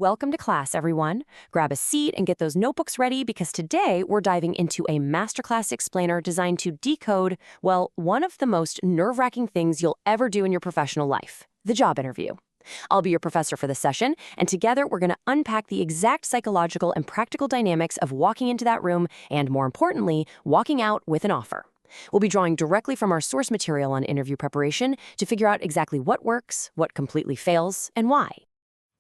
Welcome to class, everyone. Grab a seat and get those notebooks ready because today we're diving into a masterclass explainer designed to decode, well, one of the most nerve-wracking things you'll ever do in your professional life, the job interview. I'll be your professor for this session, and together we're going to unpack the exact psychological and practical dynamics of walking into that room and, more importantly, walking out with an offer. We'll be drawing directly from our source material on interview preparation to figure out exactly what works, what completely fails, and why.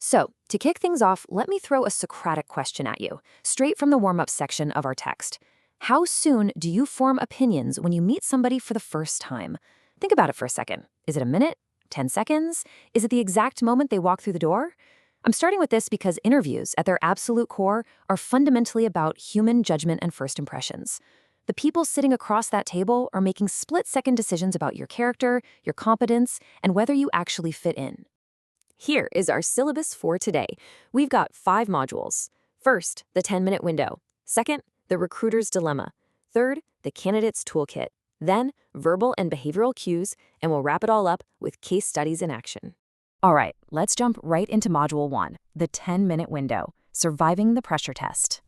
So, to kick things off, let me throw a Socratic question at you, straight from the warm-up section of our text. How soon do you form opinions when you meet somebody for the first time? Think about it for a second. Is it a minute? 10 seconds? Is it the exact moment they walk through the door? I'm starting with this because interviews, at their absolute core, are fundamentally about human judgment and first impressions. The people sitting across that table are making split-second decisions about your character, your competence, and whether you actually fit in. Here is our syllabus for today. We've got 5 modules. First, the 10-minute window. Second, the recruiter's dilemma. Third, the candidate's toolkit. Then, verbal and behavioral cues, and we'll wrap it all up with case studies in action. All right, let's jump right into Module 1, the 10-minute window, surviving the pressure test.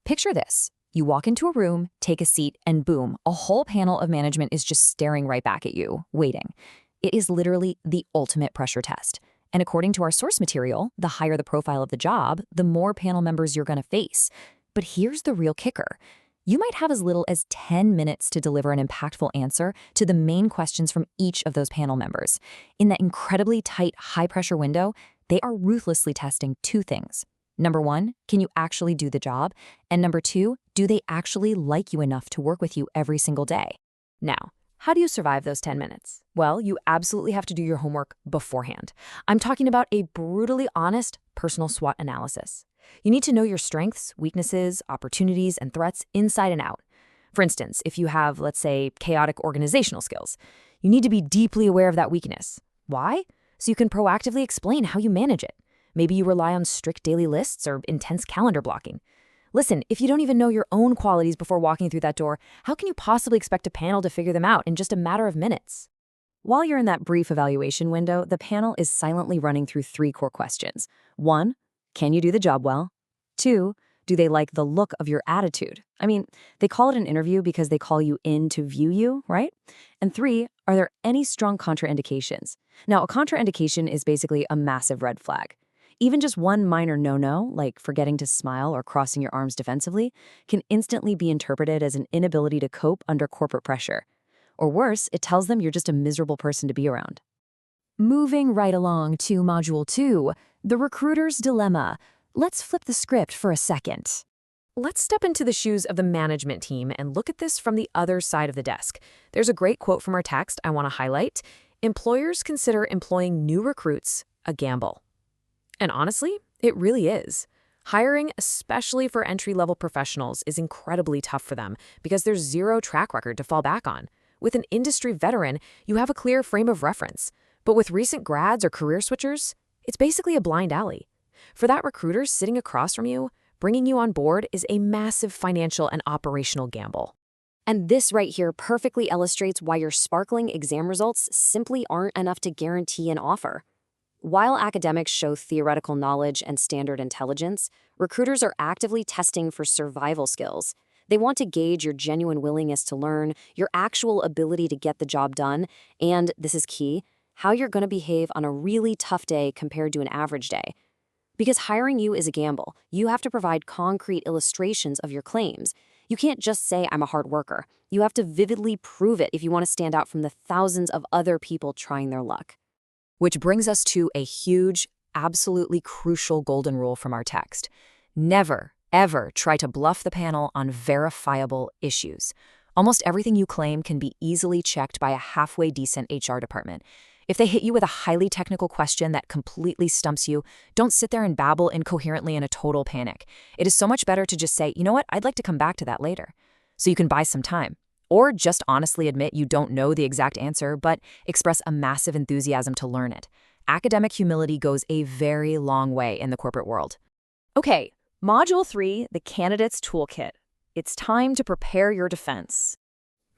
Picture this. You walk into a room, take a seat, and boom, a whole panel of management is just staring right back at you, waiting. It is literally the ultimate pressure test. And according to our source material, the higher the profile of the job, the more panel members you're going to face. But here's the real kicker. You might have as little as 10 minutes to deliver an impactful answer to the main questions from each of those panel members. In that incredibly tight, high-pressure window, they are ruthlessly testing 2 things. Number 1, can you actually do the job? And number 2, do they actually like you enough to work with you every single day? Now, how do you survive those 10 minutes? Well, you absolutely have to do your homework beforehand. I'm talking about a brutally honest personal SWOT analysis. You need to know your strengths, weaknesses, opportunities, and threats inside and out. For instance, if you have, let's say, chaotic organizational skills, you need to be deeply aware of that weakness. Why? So you can proactively explain how you manage it. Maybe you rely on strict daily lists or intense calendar blocking. Listen, if you don't even know your own qualities before walking through that door, how can you possibly expect a panel to figure them out in just a matter of minutes? While you're in that brief evaluation window, the panel is silently running through 3 core questions. 1, can you do the job well? 2, do they like the look of your attitude? I mean, they call it an interview because they call you in to view you, right? And 3, are there any strong contraindications? Now, a contraindication is basically a massive red flag. Even just one minor no-no, like forgetting to smile or crossing your arms defensively, can instantly be interpreted as an inability to cope under corporate pressure. Or worse, it tells them you're just a miserable person to be around. Moving right along to Module 2, the recruiter's dilemma. Let's flip the script for a second. Let's step into the shoes of the management team and look at this from the other side of the desk. There's a great quote from our text I want to highlight. Employers consider employing new recruits a gamble. And honestly, it really is. Hiring, especially for entry-level professionals, is incredibly tough for them because there's 0 track record to fall back on. With an industry veteran, you have a clear frame of reference. But with recent grads or career switchers, it's basically a blind alley. For that recruiter sitting across from you, bringing you on board is a massive financial and operational gamble. And this right here perfectly illustrates why your sparkling exam results simply aren't enough to guarantee an offer. While academics show theoretical knowledge and standard intelligence, recruiters are actively testing for survival skills. They want to gauge your genuine willingness to learn, your actual ability to get the job done, and, this is key, how you're going to behave on a really tough day compared to an average day. Because hiring you is a gamble, you have to provide concrete illustrations of your claims. You can't just say, I'm a hard worker. You have to vividly prove it if you want to stand out from the thousands of other people trying their luck. Which brings us to a huge, absolutely crucial golden rule from our text. Never, ever try to bluff the panel on verifiable issues. Almost everything you claim can be easily checked by a halfway decent HR department. If they hit you with a highly technical question that completely stumps you, don't sit there and babble incoherently in a total panic. It is so much better to just say, you know what, I'd like to come back to that later. So you can buy some time. Or just honestly admit you don't know the exact answer, but express a massive enthusiasm to learn it. Academic humility goes a very long way in the corporate world. Okay, Module 3, the candidate's toolkit. It's time to prepare your defense.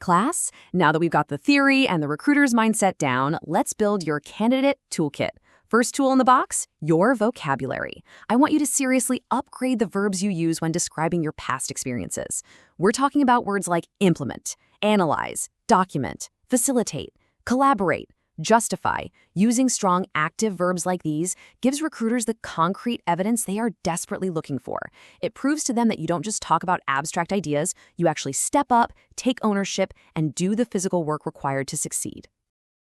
Class, now that we've got the theory and the recruiter's mindset down, let's build your candidate toolkit. First tool in the box, your vocabulary. I want you to seriously upgrade the verbs you use when describing your past experiences. We're talking about words like implement, analyze, document, facilitate, collaborate, justify. Using strong active verbs like these gives recruiters the concrete evidence they are desperately looking for. It proves to them that you don't just talk about abstract ideas, you actually step up, take ownership, and do the physical work required to succeed.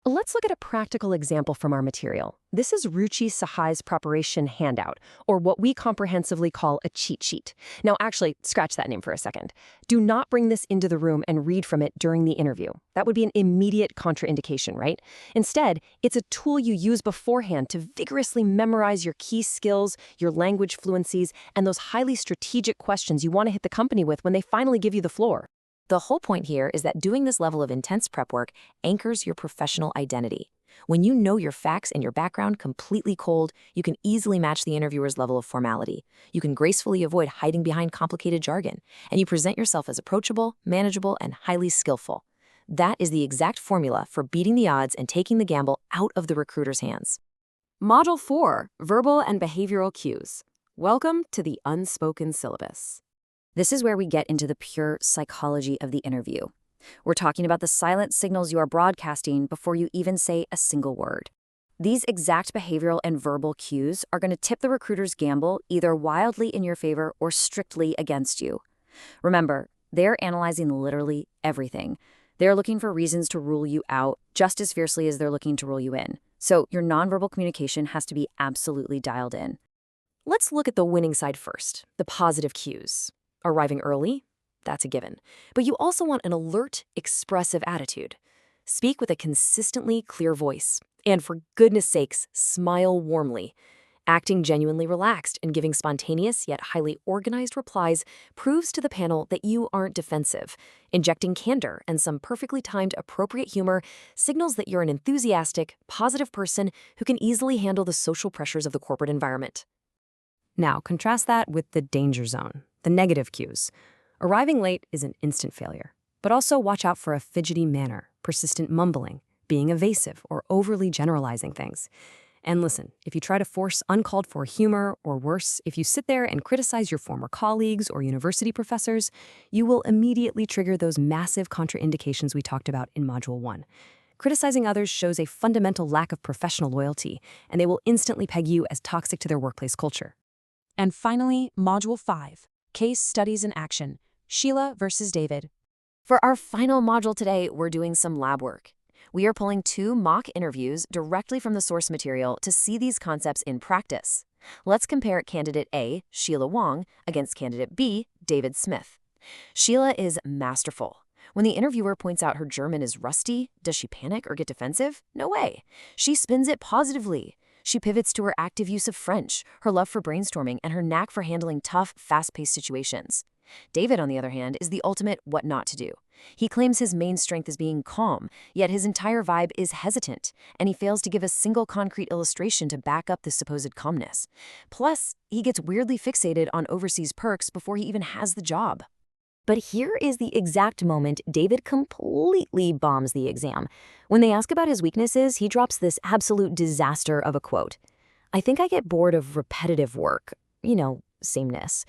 Let's look at a practical example from our material. This is Ruchi Sahai's preparation handout, or what we comprehensively call a cheat sheet. Now, actually, scratch that name for a second. Do not bring this into the room and read from it during the interview. That would be an immediate contraindication, right? Instead, it's a tool you use beforehand to vigorously memorize your key skills, your language fluencies, and those highly strategic questions you want to hit the company with when they finally give you the floor. The whole point here is that doing this level of intense prep work anchors your professional identity. When you know your facts and your background completely cold, you can easily match the interviewer's level of formality. You can gracefully avoid hiding behind complicated jargon, and you present yourself as approachable, manageable, and highly skillful. That is the exact formula for beating the odds and taking the gamble out of the recruiter's hands. Module 4, Verbal and Behavioral Cues. Welcome to the unspoken syllabus. This is where we get into the pure psychology of the interview. We're talking about the silent signals you are broadcasting before you even say a single word. These exact behavioral and verbal cues are going to tip the recruiter's gamble either wildly in your favor or strictly against you. Remember, they're analyzing literally everything. They're looking for reasons to rule you out just as fiercely as they're looking to rule you in. So your nonverbal communication has to be absolutely dialed in. Let's look at the winning side first, the positive cues. Arriving early? That's a given. But you also want an alert, expressive attitude. Speak with a consistently clear voice. And for goodness sakes, smile warmly. Acting genuinely relaxed and giving spontaneous yet highly organized replies proves to the panel that you aren't defensive. Injecting candor and some perfectly timed appropriate humor signals that you're an enthusiastic, positive person who can easily handle the social pressures of the corporate environment. Now, contrast that with the danger zone, the negative cues. Arriving late is an instant failure, but also watch out for a fidgety manner, persistent mumbling, being evasive, or overly generalizing things. And listen, if you try to force uncalled for humor, or worse, if you sit there and criticize your former colleagues or university professors, you will immediately trigger those massive contraindications we talked about in Module 1. Criticizing others shows a fundamental lack of professional loyalty, and they will instantly peg you as toxic to their workplace culture. And finally, Module 5, Case Studies in Action, Sheila versus David. For our final module today, we're doing some lab work. We are pulling 2 mock interviews directly from the source material to see these concepts in practice. Let's compare candidate A, Sheila Wong, against candidate B, David Smith. Sheila is masterful. When the interviewer points out her German is rusty, does she panic or get defensive? No way. She spins it positively. She pivots to her active use of French, her love for brainstorming, and her knack for handling tough, fast-paced situations. David, on the other hand, is the ultimate what not to do. He claims his main strength is being calm, yet his entire vibe is hesitant, and he fails to give a single concrete illustration to back up this supposed calmness. Plus, he gets weirdly fixated on overseas perks before he even has the job. But here is the exact moment David completely bombs the exam. When they ask about his weaknesses, he drops this absolute disaster of a quote. "I think I get bored of repetitive work. Sameness."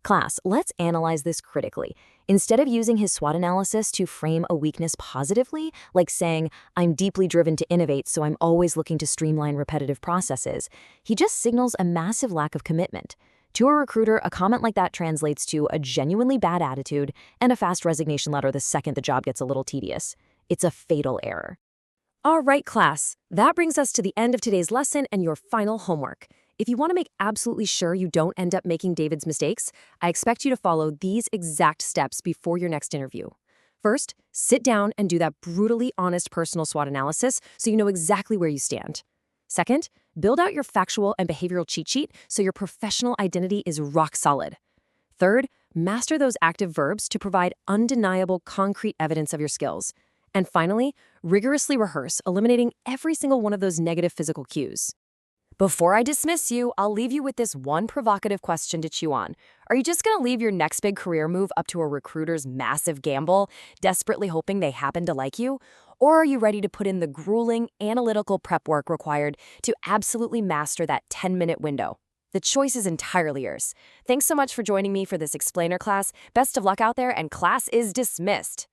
Class, let's analyze this critically. Instead of using his SWOT analysis to frame a weakness positively, like saying, "I'm deeply driven to innovate, so I'm always looking to streamline repetitive processes," he just signals a massive lack of commitment. To a recruiter, a comment like that translates to a genuinely bad attitude and a fast resignation letter the second the job gets a little tedious. It's a fatal error. All right, class, that brings us to the end of today's lesson and your final homework. If you want to make absolutely sure you don't end up making David's mistakes, I expect you to follow these exact steps before your next interview. First, sit down and do that brutally honest personal SWOT analysis so you know exactly where you stand. Second, build out your factual and behavioral cheat sheet so your professional identity is rock solid. Third, master those active verbs to provide undeniable concrete evidence of your skills. And finally, rigorously rehearse eliminating every single one of those negative physical cues. Before I dismiss you, I'll leave you with this one provocative question to chew on. Are you just going to leave your next big career move up to a recruiter's massive gamble, desperately hoping they happen to like you? Or are you ready to put in the grueling, analytical prep work required to absolutely master that 10-minute window? The choice is entirely yours. Thanks so much for joining me for this explainer class. Best of luck out there, and class is dismissed.